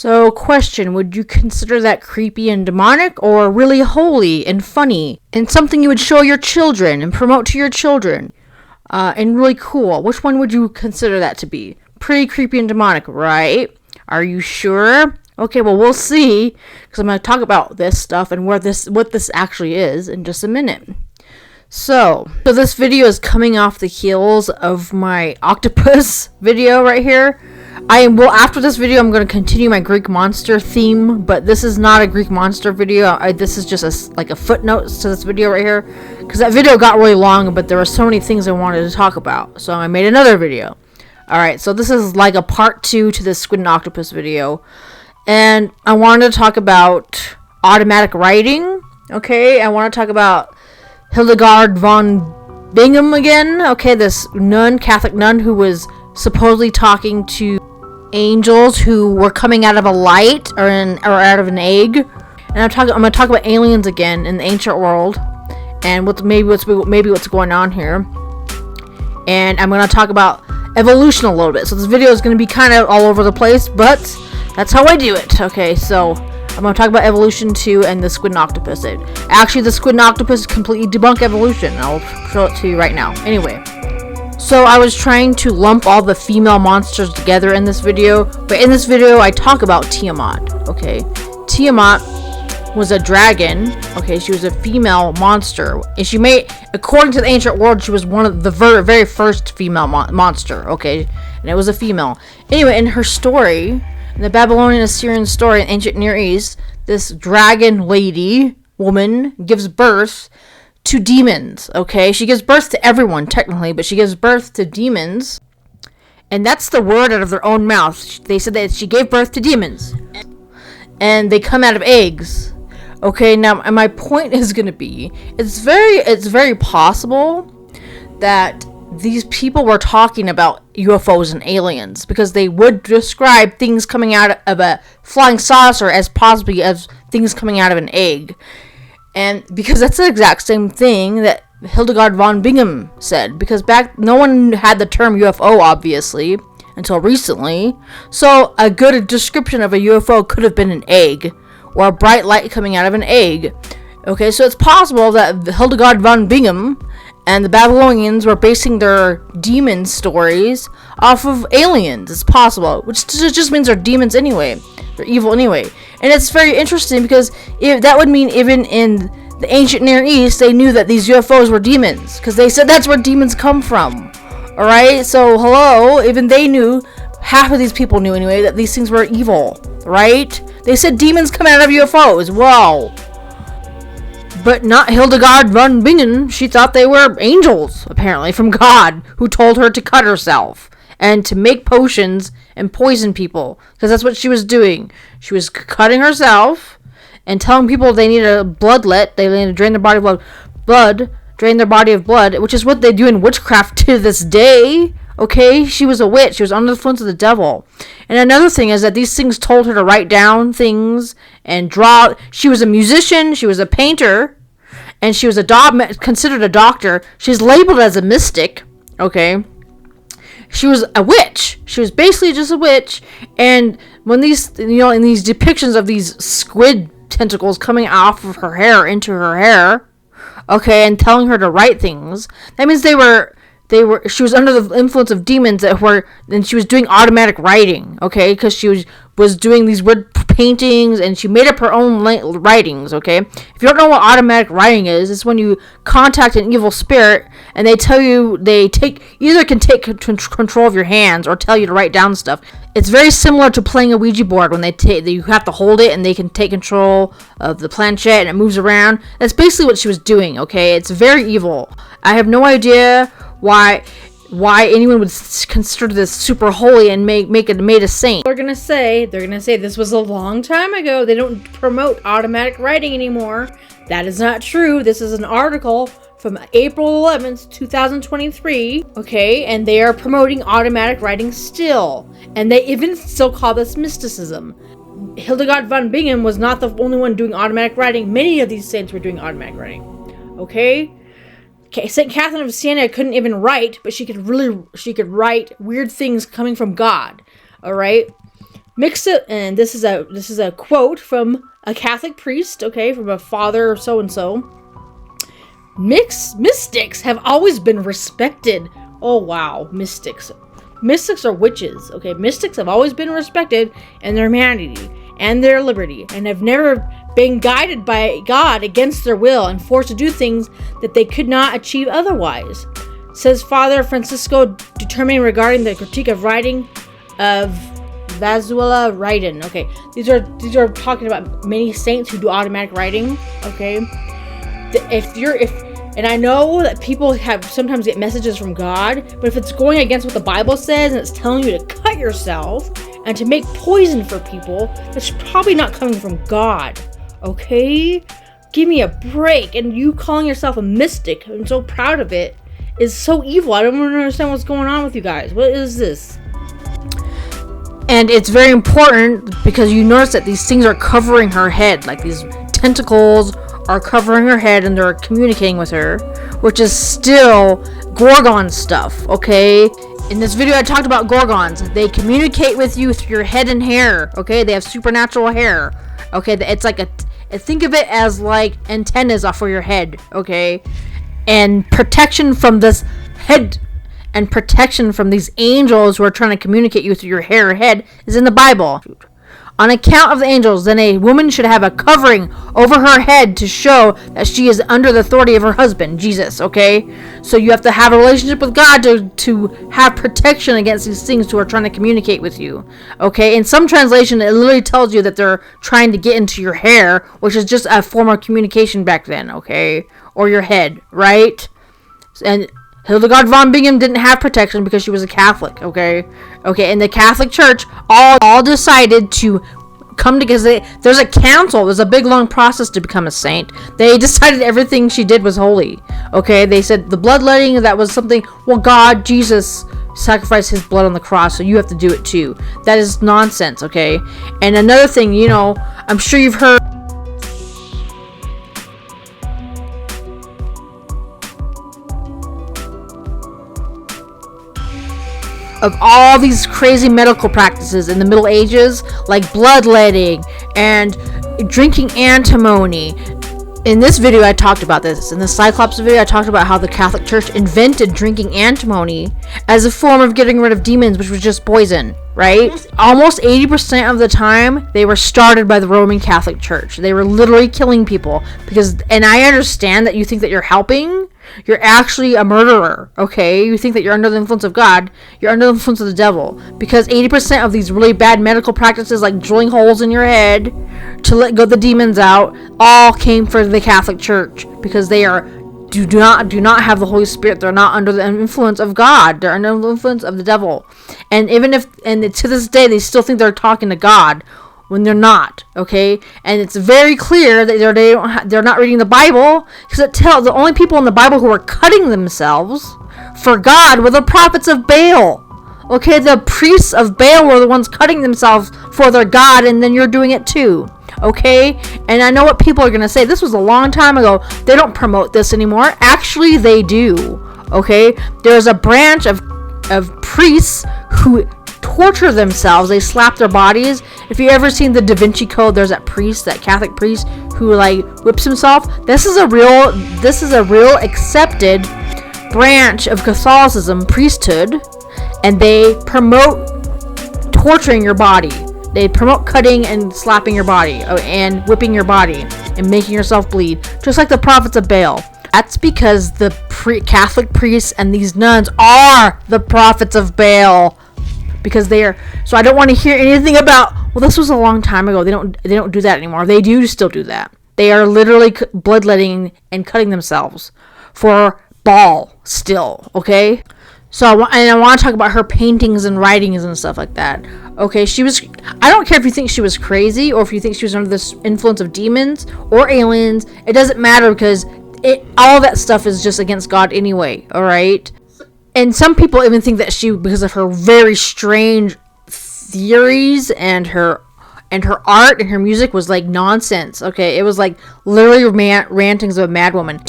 So, question, would you consider that creepy and demonic, or really holy and funny, and something you would show your children and promote to your children, and really cool? Which one would you consider that to be? Pretty creepy and demonic, right? Are you sure? Okay, well, we'll see, because I'm going to talk about this stuff and what this actually is in just a minute. So this video is coming off the heels of my octopus video right here. After this video, I'm going to continue my Greek monster theme, but this is not a Greek monster video. This is just a footnote to this video right here, because that video got really long, but there were so many things I wanted to talk about, so I made another video. Alright, so this is like a part 2 to this squid and octopus video, and I wanted to talk about automatic writing. Okay, I want to talk about Hildegard von Bingen again. Okay, this Catholic nun who was supposedly talking to angels who were coming out of a light or out of an egg. And I'm going to talk about aliens again in the ancient world and what's going on here. And I'm going to talk about evolution a little bit. So this video is going to be kind of all over the place, but that's how I do it. Okay, so I'm going to talk about evolution too, and the squid and octopus. Actually, the squid and octopus completely debunk evolution. I'll show it to you right now. Anyway, so I was trying to lump all the female monsters together in this video, but in this video, I talk about Tiamat. Okay, Tiamat was a dragon. Okay, she was a female monster, and according to the ancient world, she was one of the very first female monster. Okay, and it was a female. Anyway, in her story, in the Babylonian Assyrian story in ancient Near East, this dragon woman gives birth to demons. Okay, she gives birth to everyone technically, but she gives birth to demons, and that's the word out of their own mouth. They said that she gave birth to demons, and they come out of eggs. Okay, now my point is going to be, it's very possible that these people were talking about UFOs and aliens, because they would describe things coming out of a flying saucer as possibly as things coming out of an egg. And because that's the exact same thing that Hildegard von Bingen said, because no one had the term UFO, obviously, until recently. So a good description of a UFO could have been an egg, or a bright light coming out of an egg. Okay, so it's possible that Hildegard von Bingen and the Babylonians were basing their demon stories off of aliens. It's possible, which just means they're demons anyway. They're evil anyway. And it's very interesting, because that would mean even in the ancient Near East, they knew that these UFOs were demons, because they said that's where demons come from. Alright, so hello, even they knew, half of these people knew anyway, that these things were evil, right? They said demons come out of UFOs. Whoa. But not Hildegard von Bingen. She thought they were angels, apparently, from God, who told her to cut herself and to make potions and poison people, because that's what she was doing. She was cutting herself and telling people they need a bloodlet. They need to drain their body of drain their body of blood, which is what they do in witchcraft to this day. Okay, she was a witch. She was under the influence of the devil. And another thing is that these things told her to write down things and draw. She was a musician. She was a painter. And she was considered a doctor. She's labeled as a mystic. Okay. She was a witch. She was basically just a witch. And when in these depictions of these squid tentacles coming off of her hair into her hair, okay, and telling her to write things, that means she was under the influence of demons and she was doing automatic writing, okay, because she was doing these weird paintings, and she made up her own writings, okay. If you don't know what automatic writing is, it's when you contact an evil spirit, and they tell you, either can take control of your hands, or tell you to write down stuff. It's very similar to playing a Ouija board, when you have to hold it, and they can take control of the planchette, and it moves around. That's basically what she was doing, okay. It's very evil. I have no idea why anyone would consider this super holy and make it made a saint. They're gonna say this was a long time ago. They don't promote automatic writing anymore. That is not true. This is an article from April 11th, 2023. Okay, and they are promoting automatic writing still, and they even still call this mysticism. Hildegard von Bingen was not the only one doing automatic writing. Many of these saints were doing automatic writing. Okay, St. Catherine of Siena couldn't even write, but she could write weird things coming from God. All right. Mix it, and this is a quote from a Catholic priest, okay, from a father so and so. Mystics have always been respected. Oh wow, mystics. Mystics are witches, okay? Mystics have always been respected in their humanity and their liberty, and have never been guided by God against their will and forced to do things that they could not achieve otherwise. Says Father Francisco, determining regarding the critique of writing of Vazuela Ryden. Okay, these are talking about many saints who do automatic writing. Okay, and I know that people have sometimes get messages from God, but if it's going against what the Bible says and it's telling you to cut yourself and to make poison for people, that's probably not coming from God. Okay, give me a break. And you calling yourself a mystic, I'm so proud of it, is so evil. I don't understand what's going on with you guys. What is this? And it's very important because you notice that these things are covering her head, like these tentacles are covering her head and they're communicating with her, which is still Gorgon stuff, okay? In this video I talked about Gorgons. They communicate with you through your head and hair, okay? They have supernatural hair, okay? It's like think of it as like antennas off of your head, okay? And protection from this head and protection from these angels who are trying to communicate you through your hair or head is in the Bible. On account of the angels, then a woman should have a covering over her head to show that she is under the authority of her husband, Jesus, okay? So you have to have a relationship with God to have protection against these things who are trying to communicate with you, okay? In some translation, it literally tells you that they're trying to get into your hair, which is just a form of communication back then, okay? Or your head, right? And Hildegard von Bingen didn't have protection because she was a Catholic, okay? Okay, and the Catholic Church all decided to come together. There's a council. There's a big, long process to become a saint. They decided everything she did was holy, okay? They said the bloodletting, that was something, well, God, Jesus sacrificed his blood on the cross, so you have to do it too. That is nonsense, okay? And another thing, you know, I'm sure you've heard of all these crazy medical practices in the Middle Ages, like bloodletting and drinking antimony. In this video, I talked about this. In the Cyclops video, I talked about how the Catholic Church invented drinking antimony as a form of getting rid of demons, which was just poison, right? Almost 80% of the time, they were started by the Roman Catholic Church. They were literally killing people and I understand that you think that you're helping. You're actually a murderer, okay? You think that you're under the influence of God. You're under the influence of the devil. Because 80% of these really bad medical practices, like drilling holes in your head to let go the demons out, all came from the Catholic Church. Because they do not have the Holy Spirit. They're not under the influence of God. They're under the influence of the devil. And to this day, they still think they're talking to God when they're not, okay? And it's very clear that they're not reading the Bible, because it tells the only people in the Bible who were cutting themselves for God were the prophets of Baal. Okay, the priests of Baal were the ones cutting themselves for their God, and then you're doing it too. Okay? And I know what people are going to say. This was a long time ago. They don't promote this anymore. Actually, they do. Okay? There's a branch of priests who torture themselves. They slap their bodies. If you ever seen the Debunking Code, there's that Catholic priest who like whips himself. This is a real accepted branch of Catholicism, priesthood, and they promote torturing your body. They promote cutting and slapping your body and whipping your body and making yourself bleed, just like the prophets of Baal. That's because the Catholic priests and these nuns are the prophets of Baal. Because they are, so I don't want to hear anything about, well, this was a long time ago. They don't do that anymore. They do still do that. They are literally bloodletting and cutting themselves for Baal still, okay? So I want to talk about her paintings and writings and stuff like that. Okay, I don't care if you think she was crazy or if you think she was under this influence of demons or aliens. It doesn't matter because all that stuff is just against God anyway, all right? And some people even think that because of her very strange theories and her art and her music was like nonsense, okay? It was like literally rantings of a madwoman.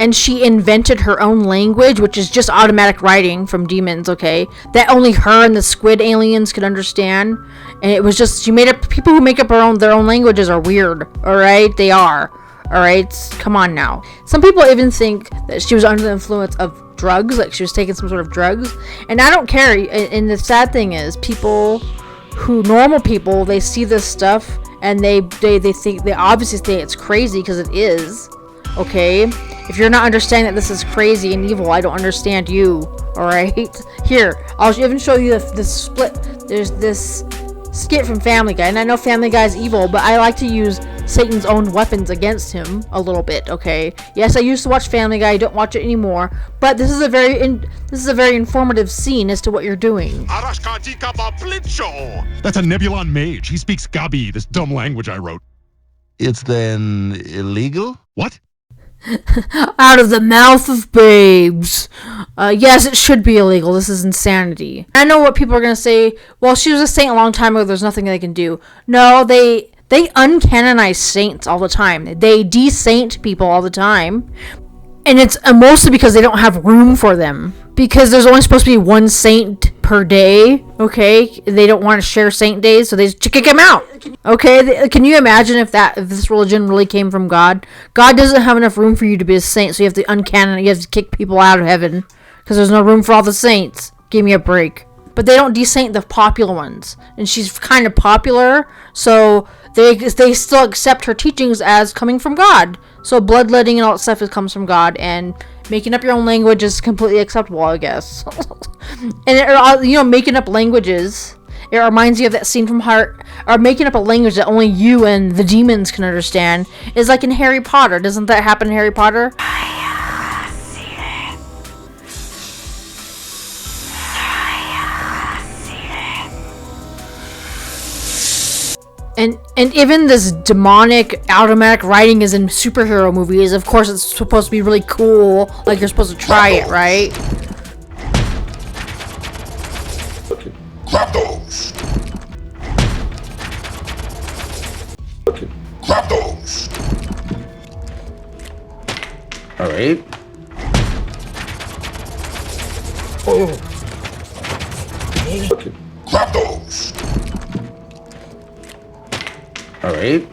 And she invented her own language, which is just automatic writing from demons, okay? That only her and the squid aliens could understand. And it was just, she made up, people who make up their own languages are weird, alright? They are. Alright? Come on now. Some people even think that she was under the influence of drugs, like she was taking some sort of drugs. And I don't care. And the sad thing is, normal people, they see this stuff and they obviously think it's crazy because it is. Okay? If you're not understanding that this is crazy and evil, I don't understand you. Alright? Here, I'll even show you the split. There's this skit from Family Guy, and I know Family Guy is evil, but I like to use Satan's own weapons against him a little bit. Okay, yes, I used to watch Family Guy. I don't watch it anymore, but this is a very informative scene as to what you're doing. That's a Nebulon mage. He speaks Gabi, this dumb language I wrote. It's then illegal? What? Out of the mouth of babes. Yes, it should be illegal. This is insanity. I know what people are gonna say. Well, she was a saint a long time ago. There's nothing they can do. No, they uncanonize saints all the time. They de-saint people all the time. And it's mostly because they don't have room for them. Because there's only supposed to be one saint per day, okay? They don't want to share saint days, so they just kick him out. Okay, can you imagine if this religion really came from God? God doesn't have enough room for you to be a saint, so you have to kick people out of heaven. Because there's no room for all the saints. Give me a break. But they don't de-saint the popular ones. And she's kind of popular, so they still accept her teachings as coming from God. So bloodletting and all that stuff comes from God, and making up your own language is completely acceptable, I guess. And making up languages, it reminds you of that scene from Heart, or making up a language that only you and the demons can understand, is like in Harry Potter. Doesn't that happen in Harry Potter? And even this demonic automatic writing is in superhero movies. Of course, it's supposed to be really cool. Like, you're supposed to try it, right? Grab those. Grab those. All right. Grab those. All right.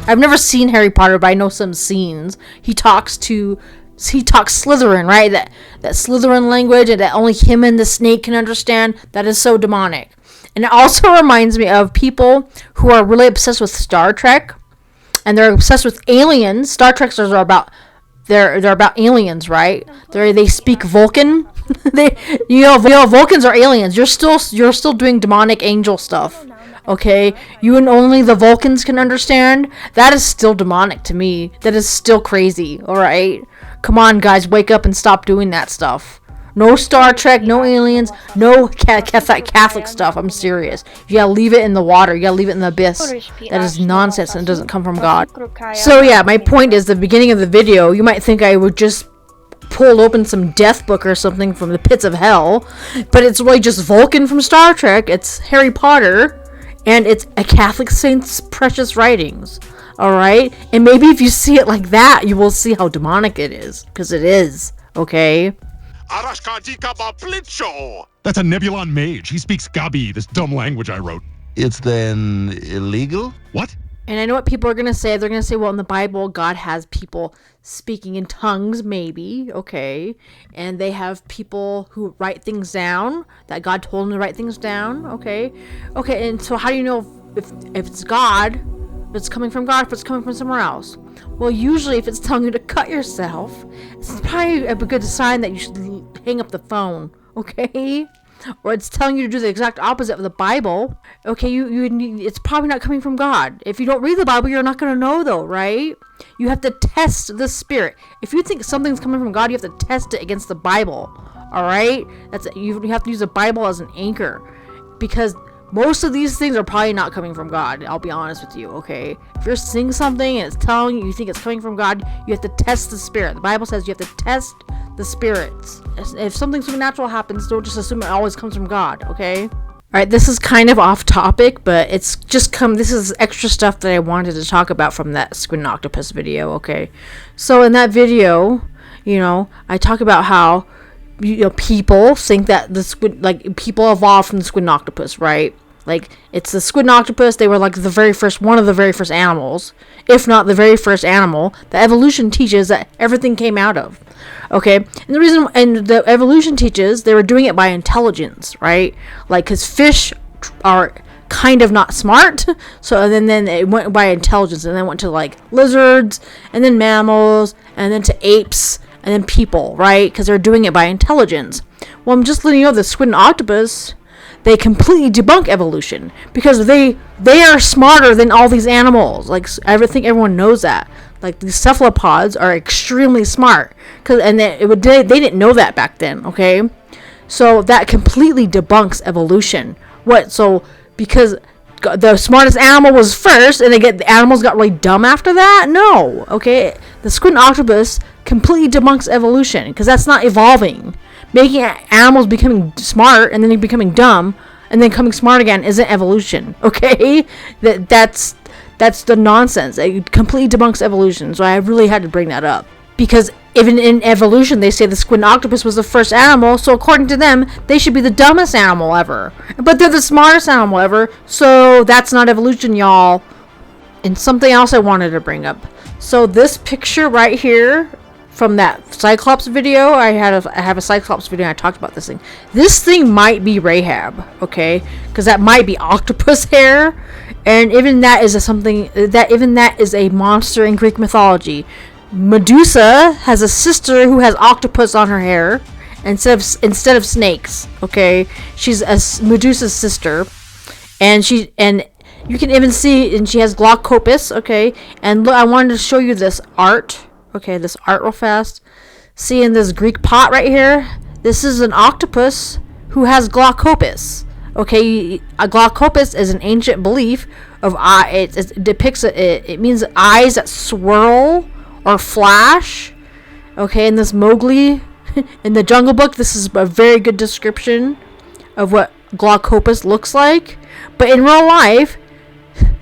I've never seen Harry Potter, but I know some scenes. He talks Slytherin, right? That Slytherin language, and that only him and the snake can understand. That is so demonic. And it also reminds me of people who are really obsessed with Star Trek, and they're obsessed with aliens. Star Treks are about they're about aliens, right? They speak Vulcan. Vulcans are aliens. You're still doing demonic angel stuff. Okay, you and only the Vulcans can understand. That is still demonic to me. That is still crazy. All right, come on, guys, wake up and stop doing that stuff. No Star Trek, no aliens, no Catholic stuff. I'm serious. You gotta leave it in the water. You gotta leave it in the abyss. That is nonsense and it doesn't come from God. So yeah, my point is, the beginning of the video, you might think I would just pull open some death book or something from the pits of hell, but it's really just Vulcan from Star Trek. It's Harry Potter, and it's a Catholic saint's precious writings. Alright? And maybe if you see it like that, you will see how demonic it is. Because it is. Okay? That's a Nebulon mage. He speaks Gabi, this dumb language I wrote. It's then illegal? What? And I know what people are going to say. They're going to say, well, in the Bible, God has people speaking in tongues, maybe. Okay. And they have people who write things down, that God told them to write things down. Okay. Okay, and so how do you know if it's God, if it's coming from God, if it's coming from somewhere else? Well, usually if it's telling you to cut yourself, it's probably a good sign that you should hang up the phone. Okay? Or it's telling you to do the exact opposite of the Bible. Okay, it's probably not coming from God. If you don't read the Bible, you're not going to know, though, right? You have to test the spirit. If you think something's coming from God, you have to test it against the Bible. All right? You have to use the Bible as an anchor, because most of these things are probably not coming from God. I'll be honest with you, okay? If you're seeing something and it's telling you think it's coming from God, you have to test the spirit. The Bible says you have to test the spirits. If something supernatural happens, don't just assume it always comes from God, okay? Alright, this is kind of off topic, but this is extra stuff that I wanted to talk about from that Squid and Octopus video, okay? So in that video, I talk about how people think that the squid, like, people evolved from the squid and octopus, right? Like, it's the squid and octopus. They were like one of the very first animals, if not the very first animal that evolution teaches that everything came out of. Okay, and the evolution teaches they were doing it by intelligence, right? Like, because fish are kind of not smart, so then it went by intelligence, and then went to like lizards, and then mammals, and then to apes, and then people, right? Because they're doing it by intelligence. Well, I'm just letting you know the squid and octopus, they completely debunk evolution because they are smarter than all these animals. Like, I think everyone knows that. Like, these cephalopods are extremely smart, they didn't know that back then. Okay, so that completely debunks evolution. Because the smartest animal was first, and the animals got really dumb after that? No. Okay, the squid and octopus completely debunks evolution because that's not evolving. Making animals becoming smart and then becoming dumb and then becoming smart again isn't evolution. Okay, that's the nonsense. It completely debunks evolution. So I really had to bring that up because even in evolution they say the squid and octopus was the first animal. So according to them, they should be the dumbest animal ever. But they're the smartest animal ever. So that's not evolution, y'all. And something else I wanted to bring up. So this picture right here, from that Cyclops video, I have a Cyclops video and I talked about this thing. This thing might be Rahab, okay? Because that might be octopus hair, and even that is a monster in Greek mythology. Medusa has a sister who has octopus on her hair instead of snakes, okay? She's Medusa's sister, and you can even see, and she has glaucopus, okay? And look, I wanted to show you this art. Okay, this art real fast. See, in this Greek pot right here, this is an octopus who has glaucopus. Okay, a glaucopus is an ancient belief of it depicts it means eyes that swirl or flash. Okay, in this Mowgli, in the Jungle Book, this is a very good description of what glaucopus looks like. But in real life,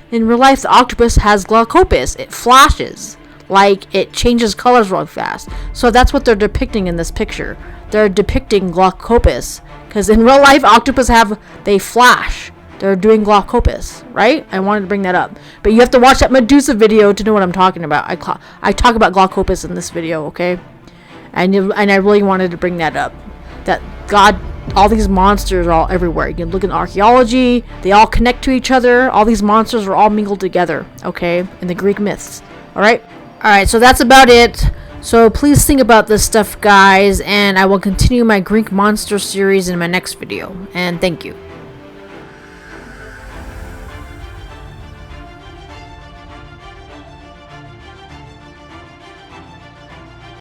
the octopus has glaucopus. It flashes. Like, it changes colors really fast. So that's what they're depicting in this picture. They're depicting glaucopus. Because in real life, octopus they flash. They're doing glaucopus, right? I wanted to bring that up. But you have to watch that Medusa video to know what I'm talking about. I talk about glaucopus in this video, okay? And I really wanted to bring that up. That God, all these monsters are all everywhere. You can look in archaeology. They all connect to each other. All these monsters are all mingled together, okay? In the Greek myths, alright? Alright, so that's about it. So please think about this stuff, guys, and I will continue my Greek monster series in my next video. And thank you.